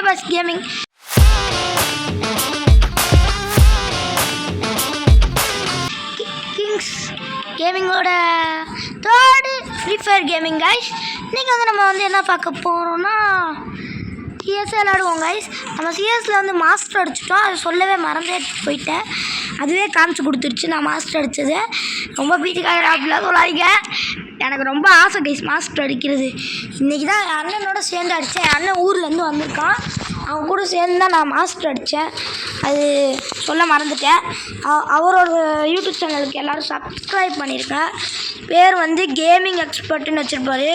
Bus gaming. Kings கேமிங்கோட third free fire gaming guys. இன்றைக்கி வந்து நம்ம வந்து என்ன பார்க்க போகிறோம்னா சிஎஸ் விளாடுவோம் கைஸ். நம்ம சிஎஸில் வந்து மாஸ்டர் அடிச்சிட்டோம். அது சொல்லவே மறந்தே போயிட்டேன். அதுவே காமிச்சு கொடுத்துருச்சு நான் மாஸ்டர் அடித்தது. ரொம்ப பீச்சுக்காக அப்படிலாம் சொல்லாதீங்க. எனக்கு ரொம்ப ஆசை கைஸ் மாஸ்டர் அடிக்கிறது. இன்றைக்கி தான் என் அண்ணனோட சேர்ந்து அடித்தேன். என் அண்ணன் ஊர்லேருந்து வந்திருக்கான். அவன் கூட சேர்ந்து தான் நான் மாஸ்டர் அடித்தேன். அது சொல்ல மறந்துட்டேன். அவரோட யூடியூப் சேனலுக்கு எல்லோரும் சப்ஸ்கிரைப் பண்ணியிருக்கேன். பேர் வந்து கேமிங் எக்ஸ்பர்ட்டுன்னு வச்சுருப்பாரு.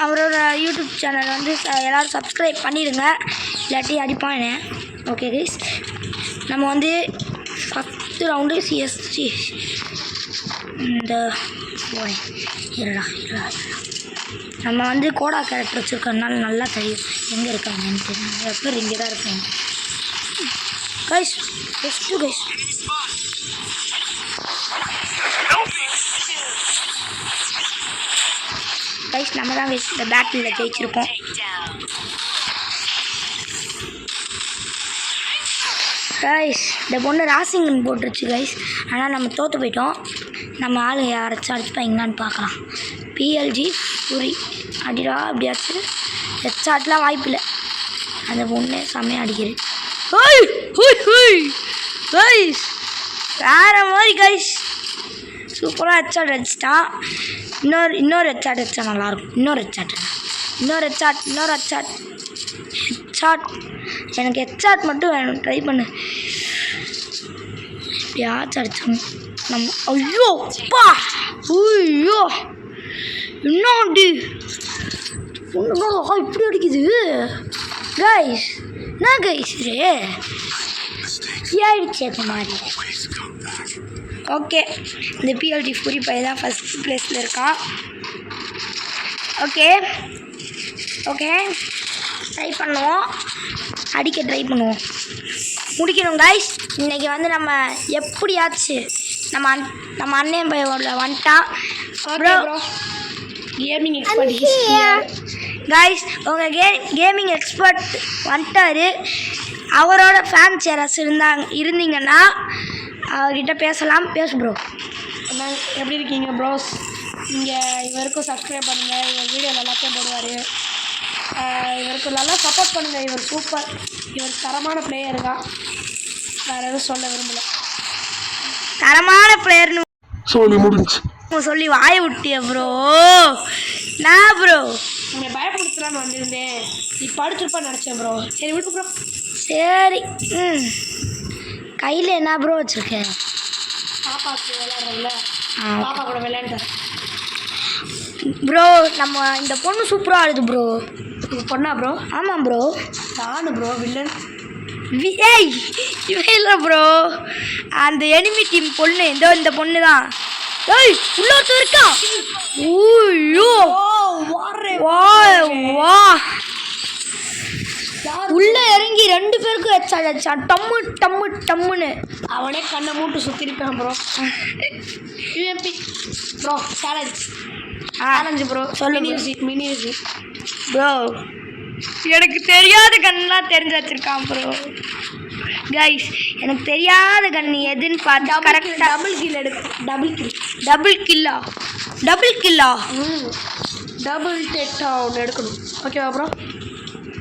அவரோட யூடியூப் சேனல் வந்து எல்லோரும் சப்ஸ்கிரைப் பண்ணிடுங்க, இல்லாட்டி அடிப்பானே. ஓகே கைஸ், நம்ம வந்து 10 ரவுண்டு சிஎஸ்சி இந்த இருடா நம்ம வந்து கோடா கேரக்டர் வச்சுருக்கறதுனால நல்லா தெரியும் எங்கே இருக்காங்கன்னு தெரியும். நிறைய பேர் இங்கே தான் இருக்காங்க கைஸ். Best guys. கைஸ் நம்ம தான் கைஸ் இந்த பேட்டில் ஜெயிச்சிருக்கோம். கைஸ் இந்த பொண்ணு ராசிங்கன்னு போட்டுருச்சு கைஸ். ஆனால் நம்ம தோற்று போயிட்டோம். நம்ம ஆள் யாராச்சும் அடிச்சுப்பாங்களான்னு பார்க்கலாம். பிஎல்ஜி புரி அடிடா அப்படியாச்சு. ஹெட்ஷாட்லாம் வாய்ப்பு இல்லை. அந்த பொண்ணு செம்மையாக அடிக்கிறது. கைஸ் வேறு மாதிரி கைஸ் சூப்பராக ஹெட்ஷாட் அடிச்சிட்டான். இன்னொரு ஹெட்ஷாட் அடித்தா நல்லாயிருக்கும். இன்னொரு ஹெட்ஷாட் எனக்கு ஹெட்ஷாட் மட்டும் வேணும். ட்ரை பண்ணு. எப்படியாச்சும் அடிச்சோம் நம்ம. ஐயோ அப்பா, ஐயோ என்ன அடி பொண்ணுங்க இப்படி அடிக்குது கைஸ். என்ன கைஸ் இது ஆயிடுச்சு அந்த மாதிரி. ஓகே, இந்த பிஎல்டி ஃபுரி பையன் தான் ஃபஸ்ட் ப்ளேஸில் இருக்கான். ஓகே ட்ரை பண்ணுவோம், அடிக்க ட்ரை பண்ணுவோம், முடிக்கணும் கைஸ். இன்றைக்கி வந்து நம்ம எப்படியாச்சு நம்ம அண்ணன் பையோட வந்துட்டான். கேமிங் எக்ஸ்பர்ட் கைஸ், உங்கள் கேமிங் எக்ஸ்பர்ட் வந்துட்டார். அவரோட ஃபேன்ஸ் யாராச்சும் இருந்தீங்கன்னா அவர்கிட்ட பேசலாம். பேசு ப்ரோ. எப்படி இருக்கீங்க ப்ரோஸ்? நீங்கள் இவருக்கும் சப்ஸ்கிரைப் பண்ணுங்கள். இவர் வீடியோ எல்லாத்தையும் போடுவார். இவருக்கு நல்லா சப்போர்ட் பண்ணுங்கள். இவர் சூப்பர், இவர் தரமான பிளேயர் தான். வேறு எதுவும் சொல்ல விரும்பலை. தரமான பிளேயர்னு சொல்லி முடிஞ்சு சொல்லி வாய விட்டிய ப்ரோ. நான் ப்ரோ உங்களை பயப்படுத்தலான்னு வந்திருந்தேன். நீ படிச்சிருப்பான்னு நினச்சேன் ப்ரோ. சரி விட்டு ப்ரோ. சரி. கையில் என்ன ப்ரோ வச்சுருக்கேன்? பாப்பாவுக்கு விளையாடுறதுல பாப்பா கூட விளையாண்டேன் ப்ரோ. நம்ம இந்த பொண்ணு சூப்பராக ஆடுது ப்ரோ. இது பொண்ணா ப்ரோ? ஆமாம் ப்ரோ. நானு ப்ரோ வில்லன். ஏய் இவன் இல்லை ப்ரோ, அந்த எனிமி டீம் பொண்ணு. இந்த பொண்ணு தான். ஏய் உள்ள ஒருத்தர் இருக்கான். ஓய்யோ வா உள்ள இறங்கி 2 பேருக்கும் வச்சான். டம்முன்னு அவனே கண்ணை மூட்டு சுற்றிருக்கான் bro. UMP bro challenge bro. சொல்லு மினி ப்ரோ. எனக்கு தெரியாத கண்ணெலாம் தெரிஞ்சு வச்சுருக்கான் ப்ரோ. கைஸ் எனக்கு தெரியாத கன் எதுன்னு பார்த்து கரெக்டாக டபுள் கில் டபுள் கில்லா டபுள் டெட்டா ஒன்று எடுக்கணும். ஓகேவா bro?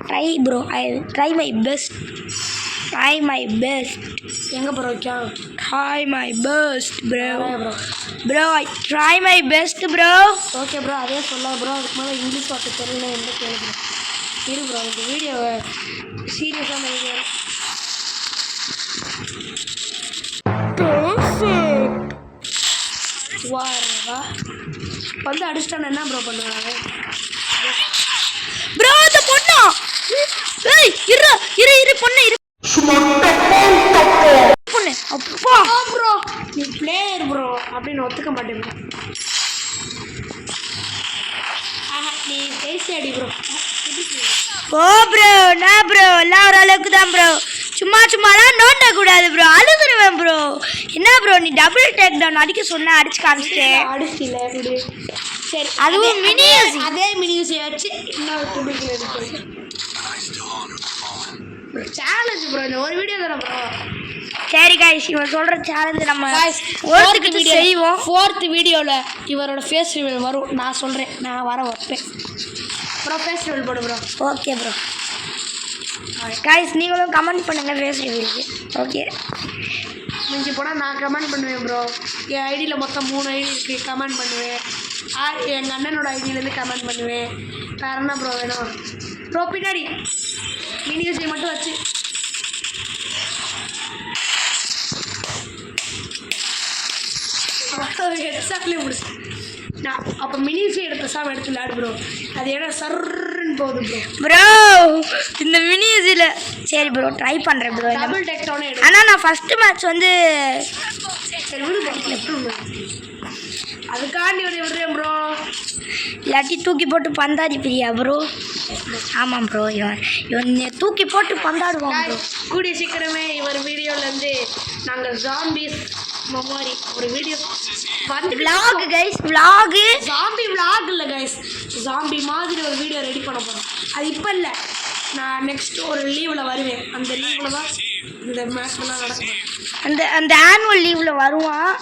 Try bro. I try my best. எங்கே ப்ரோ வைக்கா? Try my best bro. I try my best bro. Okay bro, அதே சொல்ல ப்ரோ. அதுக்கு மேலே இங்கிலீஷ் வார்த்தை தெரியல எந்த கேள்வி ப்ரோ. இரு ப்ரோ, இந்த வீடியோவை சீரியஸான வீடியோ. வா வந்து அடிச்சிட்டான என்ன ப்ரோ பண்ணுவாங்க ப்ரோ? அந்த பொண்ணா? ஏய் இரு பொண்ணு அப்பா ப்ரோ. நீ பிளேயர் ப்ரோ அப்படின்னு ஒத்துக்க மாட்டேன் ப்ரோ. நீ பேசி அடி ப்ரோ. ஓ ப்ரோ நான் ப்ரோ எல்லாம் ஒரு அளவுக்கு தான் ப்ரோ. சும்மாலாம் நோண்டக்கூடாது ப்ரோ. அழுதுருவேன் ப்ரோ. என்ன ப்ரோ நீ டபுள் டேக் டவுன் அடிக்க சொன்ன, அடிச்சு காமிச்சிட்டேன். அடிச்சில சரி, அதுவும் மினி அதே மினி யூஸை வச்சு இன்னொரு துடிக்கல சேலஞ்ச் ப்ரோ இந்த ஒரு வீடியோ தானே ப்ரோ. சரி கைஸ் இவன் சொல்கிற சேலஞ்சு நம்ம ஒருத்துக்கிட்டு செய்வோம். 4th வீடியோவில் இவரோட ஃபேஸ் ரிவீல் வரும். நான் சொல்கிறேன், நான் வைப்பேன் ப்ரோ. ஃபேஸ் ரிவீல் போடு ப்ரோ. Okay bro. கைஸ் நீங்களும் கமெண்ட் பண்ணுங்கள் ஃபேஸ் ரிவீலுக்கு. ஓகே மிஞ்சி போனால் நான் கமெண்ட் பண்ணுவேன் ப்ரோ. என் ஐடியில் மொத்தம் 3 ஐடி இருக்குது, கமெண்ட் பண்ணுவேன். எங்கள் அண்ணனோட ஐடியிலேருந்து கமெண்ட் பண்ணுவேன். வேறு என்ன ப்ரோ வேணும் ப்ரோ? பின்னாடி மினியூஸை மட்டும் வச்சு எக்ஸாக்ட்லி முடிச்சு நான் அப்போ மினியூஸை எடுத்து விளையாடு ப்ரோ. அது ஏன்னா சர்ன்னு போகுது ப்ரோ. ப்ரோ இந்த மினியூஸில் சரி ப்ரோ ட்ரை பண்ணுறேன் ப்ரோ. டபுள் டெக்டவுனே எடு. ஆனால் நான் ஃபஸ்ட்டு மேட்ச் வந்து சரி விடு ப்ரோ. அதுக்காண்டி விடுறேன் ப்ரோ. இல்லாட்டி தூக்கி போட்டு பந்தாடி பிரியா ப்ரோ? ஆமாம் ப்ரோ, இவன் தூக்கி போட்டு பந்தாடுவான் ப்ரோ. கூடிய சீக்கிரமே இவர் வீடியோலேருந்து நாங்கள் ஜாம்பிஸ் மெமரி ஒரு வீடியோ வந்து vlog guys, vlog zombie vlog இல்லை கைஸ், ஜாம்பி மாதிரி ஒரு வீடியோ ரெடி பண்ண போகிறோம். அது இப்போ இல்லை, நான் நெக்ஸ்ட் ஒரு லீவில் வருவேன். அந்த லீவில் தான் இந்த மேட்ச்லாம் நடக்கும். அந்த ஆனுவல் லீவில் வருவான்.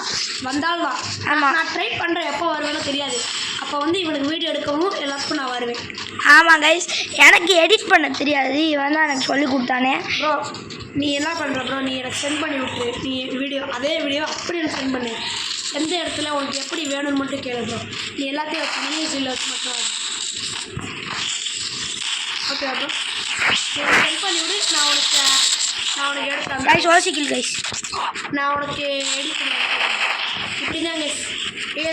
வந்தால்தான். ஆமாம் நான் ட்ரை பண்ணுறேன், எப்போ வருவேன்னு தெரியாது. அப்போ வந்து இவனுக்கு வீடியோ எடுக்கவும் எல்லாத்துக்கும் நான் வருவேன். ஆமாம் கைஸ், எனக்கு எடிட் பண்ண தெரியாது, இவன் தான் எனக்கு சொல்லி கொடுத்தானே. ப்ரோ நீ என்ன பண்ணுற ப்ரோ? நீ எனக்கு சென்ட் பண்ணி விட்டு, நீ வீடியோ அதே வீடியோ அப்படி எனக்கு சென்ட் பண்ணு. எந்த இடத்துல உனக்கு எப்படி வேணும்னு மட்டும் கேளு ப்ரோ. நீ எல்லாத்தையும் வச்சு மினியூஸில் வச்சு மட்டும் ஓகே ப்ரோ. நீ சென்ட் பண்ணி விடு, நான் உனக்கு எடுத்தேன் கைஸ். யோசிக்கல் கைஸ், நான் உனக்கு எடிட் பண்ணி இப்படி தான் கைஸ்.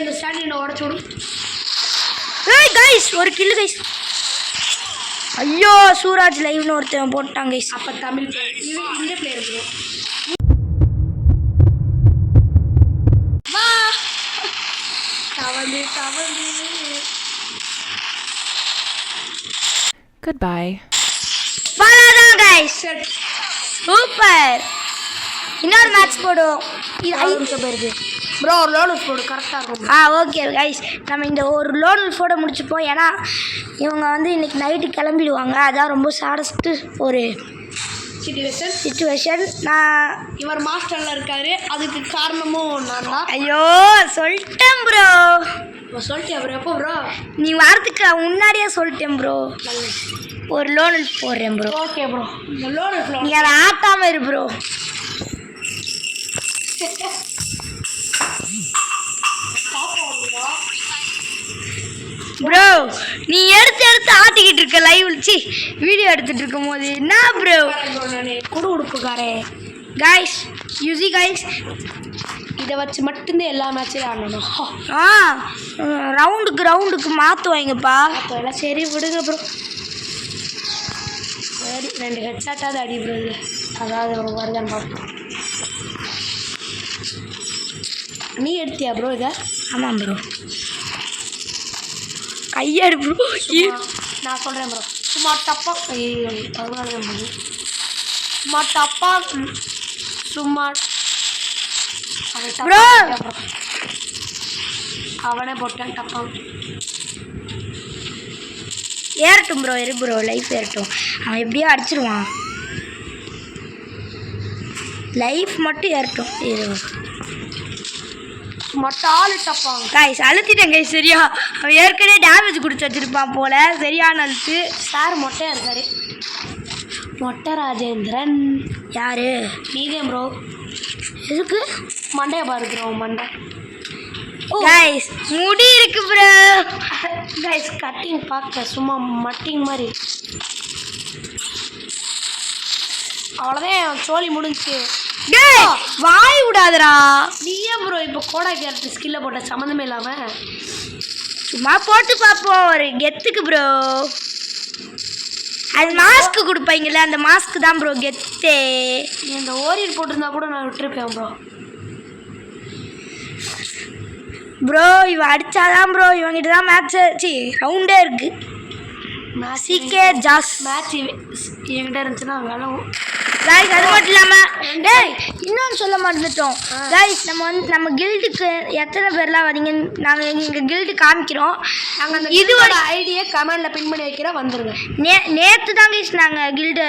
இந்த ஸ்டாண்டில் உடச்சு விடு. ஏய் கைஸ் ஒரு கில்லு கைஸ். ஐயோ சூராஜ் லைவ்னு ஒருத்தன் போட்டாங்க கைஸ். அப்போ தமிழ் பிளேயர் இது, இந்த பிளேயர் ப்ரோ. வா தவந்து Goodbye. பாலாதான் கைஸ், சூப்பர். இன்னொரு மேட்ச் போடும். இது 5 நிமிஷம் போயிருக்கு ப்ரோ. ஒரு லோன் போடு, கரெக்டாக இருக்கும். ஓகே கைஸ், நம்ம இந்த ஒரு லோன் ஃபோட முடிச்சுப்போம். ஏன்னா இவங்க வந்து இன்றைக்கி நைட்டு கிளம்பிடுவாங்க. அதான் ரொம்ப சாடஸ்ட்டு ஒரு சிச்சுவேஷன். நான் இவர் மாஸ்டரில் இருக்காரு, அதுக்கு காரணமும் நான் தான். ஐயோ சொல்லிட்டேன் ப்ரோ. சொல்லிட்டேன் ப்ரோ. எப்போ ப்ரோ? நீ வாரத்துக்கு முன்னாடியே சொல்லிட்டேன் ப்ரோ. ஒரு லோன் போடுறேன் ப்ரோ. Okay bro. இந்த லோன் நீ அதை ஆட்டாமல் இரு ப்ரோ. ப்ரோ நீ எடுத்து ஆட்டிக்கிட்டு இருக்க லைவ் வீடியோ எடுத்துட்டு இருக்கும் போது என்ன ப்ரோ குடு உடுப்புக்காரே. கைஸ் யூசி கைஸ், இதை வச்சு மட்டும்தான் எல்லா மேட்ச்லையும் ஆடணும். ரவுண்டுக்கு மாற்றுவாங்கப்பா. அப்போல்லாம் சரி விடுங்க ப்ரோ. சரி 2 ஹெட்ஷாட்டாவது அடி ப்ரோ. இது அதாவது ஒரு வருதான்னு பார்ப்போம். நீ எடுத்தியா ப்ரோ இதை? ஆமாம் ப்ரோ, கையாடு ப்ரோ. நான் சொல்கிறேன் ப்ரோ. சும்மா டப்பா சும்மா டப்பா சும்மா ப்ரோ. அவனே போட்டேன் டப்பா. ஏறட்டும் ப்ரோ, இரு ப்ரோ, லைஃப் ஏறட்டும். அவன் எப்படியோ அடிச்சிருவான். லைஃப் மட்டும் ஏறட்டும். இது மொட்டாலு டப்பாங்க கைஸ், அழுத்திட்டேன் கைஸ். சரியா அவன் ஏற்கனவே டேமேஜ் கொடுத்து வச்சிருப்பான் போல. சரியான அழுத்து. சார் மொட்டையாக இருக்காரு. மொட்டை ராஜேந்திரன் யாரு? நீதே ப்ரோ. எதுக்கு மண்டையை பாருக்குறோம் மண்டை. கைஸ் முடி இருக்கு ப்ரோ. கைஸ் கட்டிங் பார்க்க சும்மா மட்டிங் மாதிரி. அவ்வளோதான், சோழி முடிஞ்சு. வாய் விடாதடா. நீ ஏன் ப்ரோ இப்போ கோடா கேரக்டர் ஸ்கில்ல போட்ட சம்மந்தமே இல்லாமல்? சும்மா போட்டு பார்ப்போம் ஒரு கெத்துக்கு ப்ரோ. அது மாஸ்க்கு கொடுப்பாங்கல்ல, அந்த மாஸ்க்கு தான் ப்ரோ கெத்தே. நீ இந்த ஓரியல் போட்டிருந்தா கூட நான் விட்டுருப்பேன் ப்ரோ. ப்ரோ இவன் அடித்தாதான் ப்ரோ இவங்கிட்ட தான் மேட்ச் ரவுண்டே இருக்குது. மேட்ச் சிகே ஜாஸ் மேட்ச் என்கிட்ட இருந்துச்சுன்னா விளவும். கைஸ் அது மட்டும் இல்லாமல் டேய் இன்னொன்று சொல்ல மறந்துட்டோம் கைஸ். நம்ம கில்டுக்கு எத்தனை பேர்லாம் வரீங்கன்னு நாங்கள் எங்கள் கில்டு காமிக்கிறோம். நாங்கள் அந்த இதுவோட ஐடியை கமெண்டில் பின் பண்ணி வைக்கிறோம், வந்துருங்க. நேற்று தான் கைஸ் நாங்கள் கில்டு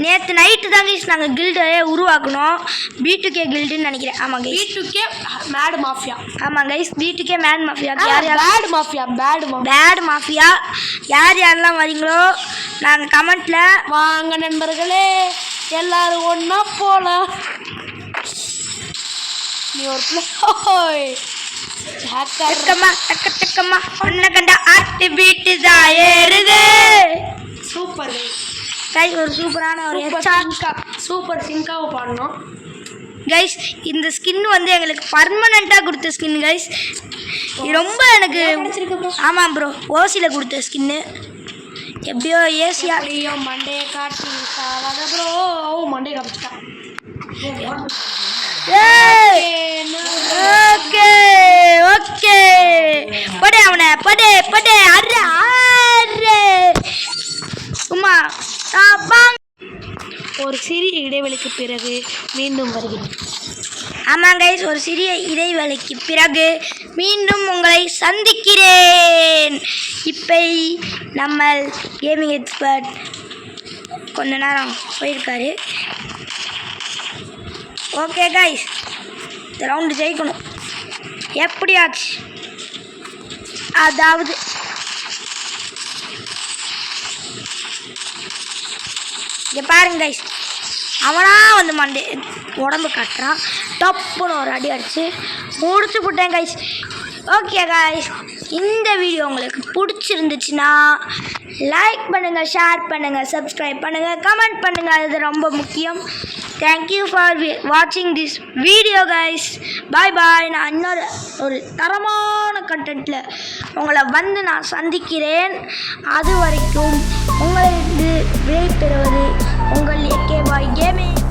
நேற்று நைட்டு தான் கைஸ் நாங்கள் கில்டே உருவாக்கணும். B2K கில்டுன்னு நினைக்கிறேன். ஆமாம் கைஸ், B2K மேட் மாஃபியா. ஆமாம் guys, B2K mad mafia. Bad mafia யார் யாரெல்லாம் வரீங்களோ நாங்கள் கமெண்ட்டில் வாங்க நண்பர்களே, எல்லாரும் ஒன்றா போகலாம். நீ ஒரு டக்கம்மா ஒன்ன கண்ட ஆட்டு பீட்டு தான் ஏறுது. சூப்பர் கைஸ், ஒரு சூப்பரான ஒரு சூப்பர் சிங்காவை பாடணும் கைஸ். இந்த ஸ்கின் வந்து எங்களுக்கு பர்மனெண்ட்டாக கொடுத்த ஸ்கின் கைஸ். இது ரொம்ப எனக்கு ஆமாம் ப்ரோ, ஓசியில் கொடுத்த ஸ்கின்னு. எப்படியோ ஏசியா மண்டே காட்டி ப்ரோ மண்டே காப்பிச்சிட்டான். ஓகே ஓகே படே அவனை படே படே அர்ற அர்ற சும்மா ஒரு சிறிய இடைவெளிக்கு பிறகு மீண்டும் வருகிறேன். ஆமாம் கைஸ், ஒரு சிறிய இடைவெளிக்கு பிறகு மீண்டும் உங்களை சந்திக்கிறேன். இப்போ நம்ம கேமிங் எக்ஸ்பர்ட் கொஞ்ச நேரம் போயிருக்காரு. ஓகே கைஸ், இந்த ரவுண்டு ஜெயிக்கணும் எப்படியாச்சு. அதாவது இங்கே பாருங்க கைஸ், அவனா வந்து மண்டே உடம்பு கட்டுறான். டப்புன்னு ஒரு அடி அடிச்சு முடிச்சு போட்டேன் கைஸ். ஓகே கைஸ், இந்த வீடியோ உங்களுக்கு பிடிச்சிருந்துச்சுன்னா லைக் பண்ணுங்கள், ஷேர் பண்ணுங்கள், சப்ஸ்கிரைப் பண்ணுங்கள், கமெண்ட் பண்ணுங்கள். அது ரொம்ப முக்கியம். தேங்க்யூ ஃபார் வாட்சிங் திஸ் வீடியோ கைஸ். பாய் பாய். நான் இன்னொரு ஒரு தரமான கண்டென்ட்டில் உங்களை வந்து நான் சந்திக்கிறேன். அது வரைக்கும் உங்களுக்கு விடை பெறுவது உங்கள் AK Boy Gaming.